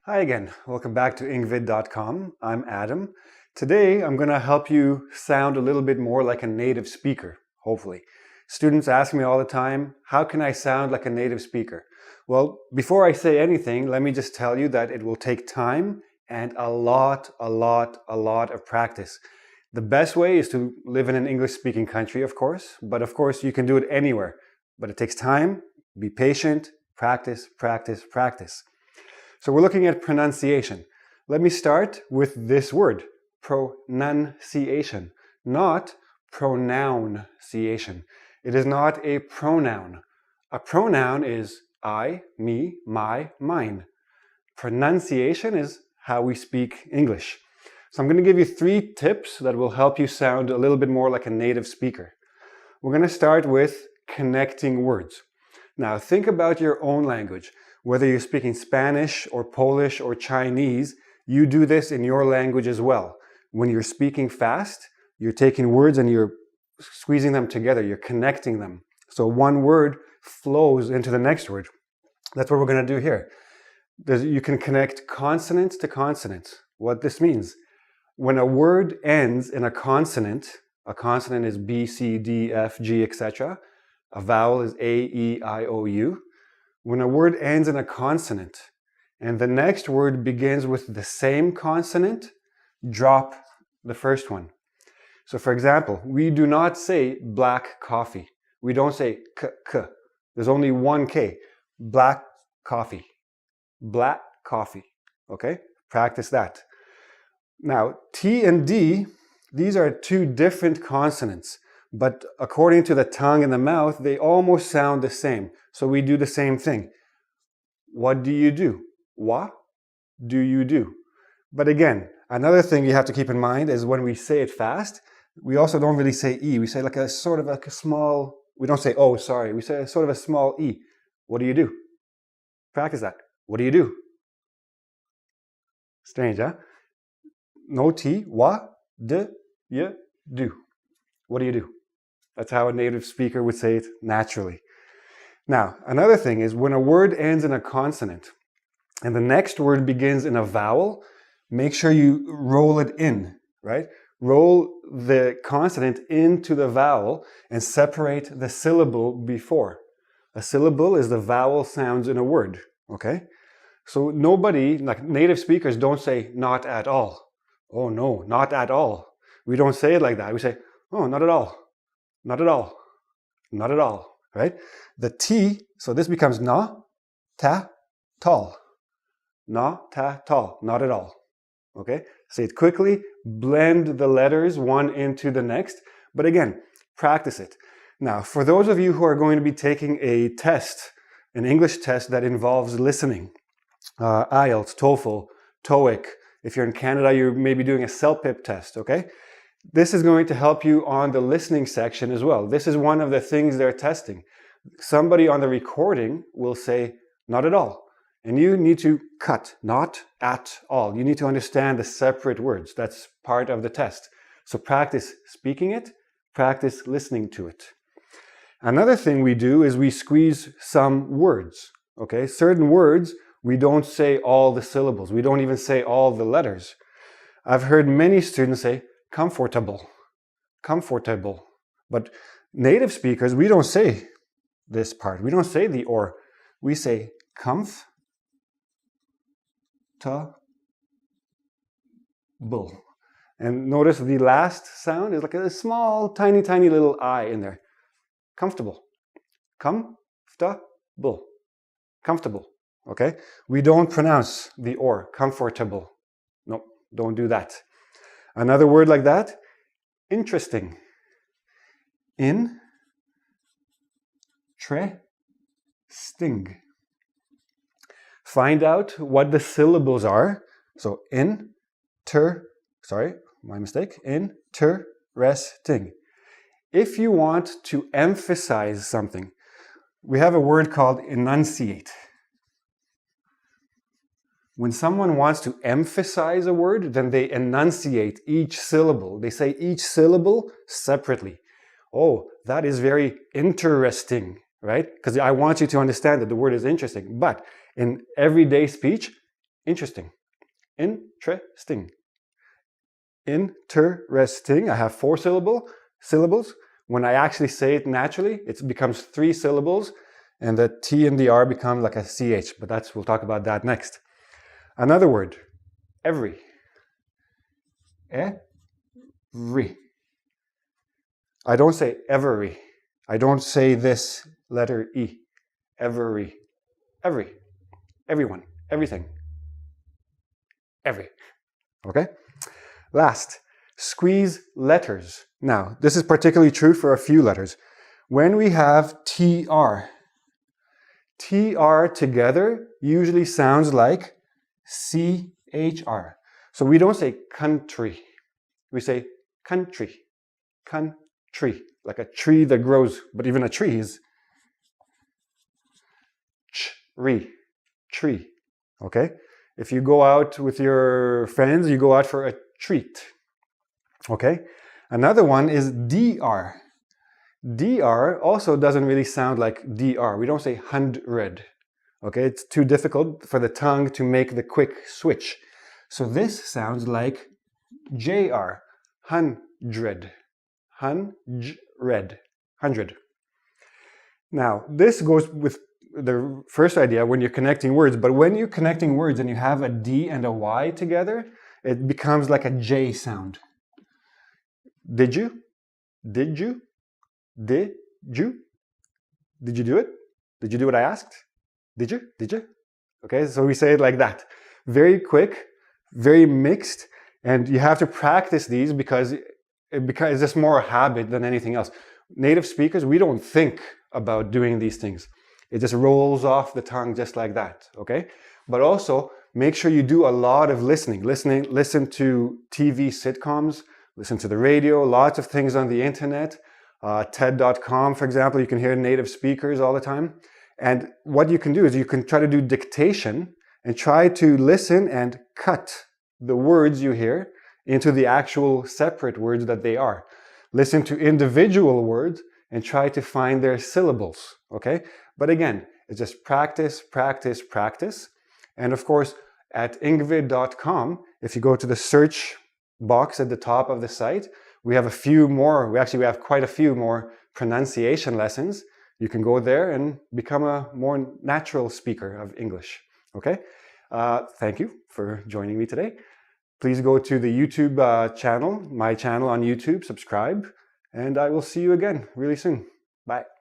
Hi again, welcome back to engvid.com. I'm Adam. Today I'm going to help you sound a little bit more like a native speaker, hopefully. Students ask me all the time, how can I sound like a native speaker? Well, before I say anything, let me just tell you that it will take time and a lot of practice. The best way is to live in an English-speaking country, of course, but of course you can do it anywhere. But it takes time, be patient, practice. So we're looking at pronunciation. Let me start with this word, pronunciation, not pronunciation. It is not a pronoun. A pronoun is I, me, my, mine. Pronunciation is how we speak English. So I'm going to give you 3 tips that will help you sound a little bit more like a native speaker. We're going to start with connecting words. Now think about your own language. Whether you're speaking Spanish or Polish or Chinese, you do this in your language as well. When you're speaking fast, you're taking words and you're squeezing them together, you're connecting them. So one word flows into the next word. That's what we're going to do here. You can connect consonants to consonants. What this means, when a word ends in a consonant is B, C, D, F, G, etc. A vowel is A, E, I, O, U. When a word ends in a consonant and the next word begins with the same consonant, drop the first one. So for example, we do not say black coffee. We don't say k. There's only one K. Black coffee. Black coffee. Okay? Practice that. Now, T and D, these are 2 different consonants. But according to the tongue and the mouth, they almost sound the same. So we do the same thing. What do you do? What do you do? But again, another thing you have to keep in mind is when we say it fast, we also don't really say E. We say like a sort of like a small, we don't say, oh, sorry. We say sort of a small E. What do you do? Practice that. What do you do? Strange, huh? No T. What do you do? What do you do? That's how a native speaker would say it naturally. Now, another thing is when a word ends in a consonant and the next word begins in a vowel, make sure you roll it in, right? Roll the consonant into the vowel and separate the syllable before. A syllable is the vowel sounds in a word, okay? So nobody, like native speakers, don't say not at all. Oh no, not at all. We don't say it like that. We say, oh, not at all. Not at all. Not at all, right? The T, so this becomes na, ta, tall. Na, ta, tall. Not at all. Okay? Say it quickly, blend the letters one into the next, but again, practice it. Now, for those of you who are going to be taking a test, an English test that involves listening, IELTS, TOEFL, TOEIC, if you're in Canada, you're maybe doing a CELPIP test, okay? This is going to help you on the listening section as well. This is one of the things they're testing. Somebody on the recording will say, not at all. And you need to cut, not at all. You need to understand the separate words. That's part of the test. So practice speaking it, practice listening to it. Another thing we do is we squeeze some words, okay? Certain words, we don't say all the syllables. We don't even say all the letters. I've heard many students say, comfortable, comfortable. But native speakers, we don't say this part. We don't say the or. We say comf, ta, bull. And notice the last sound is like a small, tiny little I in there. Comfortable. Comfortable. Comfortable. Okay? We don't pronounce the or. Comfortable. No, don't do that. Another word like that, interesting. Sting. Find out what the syllables are. So interesting. If you want to emphasize something, we have a word called enunciate. When someone wants to emphasize a word, then they enunciate each syllable. They say each syllable separately. Oh, that is very interesting, right? Because I want you to understand that the word is interesting. But in everyday speech, Interesting. Interesting. Interesting. I have 4 syllables. When I actually say it naturally, it becomes 3 syllables, and the T and the R become like a CH, but we'll talk about that next. Another word, every. Every. I don't say every. I don't say this letter E. Every. Every. Everyone. Everything. Every. Okay? Last, squeeze letters. Now, this is particularly true for a few letters. When we have TR, TR together usually sounds like CHR. So we don't say country. We say country. Country. Like a tree that grows, but even a tree is tree. Tree. Okay? If you go out with your friends, you go out for a treat. Okay? Another one is DR. DR also doesn't really sound like DR. We don't say 100. Okay? It's too difficult for the tongue to make the quick switch. So this sounds like JR. 100. 100. Now, this goes with the first idea when you're connecting words, but when you're connecting words and you have a D and a Y together, it becomes like a J sound. Did you? Did you? Did you? Did you do it? Did you do what I asked? Did you? Did you? Okay, so we say it like that. Very quick, very mixed, and you have to practice these because it's just more a habit than anything else. Native speakers, we don't think about doing these things. It just rolls off the tongue just like that, okay? But also, make sure you do a lot of listening. Listen to TV sitcoms, listen to the radio, lots of things on the internet. TED.com, for example, you can hear native speakers all the time. And what you can do is you can try to do dictation and try to listen and cut the words you hear into the actual separate words that they are. Listen to individual words and try to find their syllables, okay? But again, it's just practice, practice, practice. And of course, at ingvid.com, if you go to the search box at the top of the site, we have a few more, we have quite a few more pronunciation lessons. You can go there and become a more natural speaker of English, okay? Thank you for joining me today. Please go to the YouTube channel, my channel on YouTube, subscribe, and I will see you again really soon. Bye.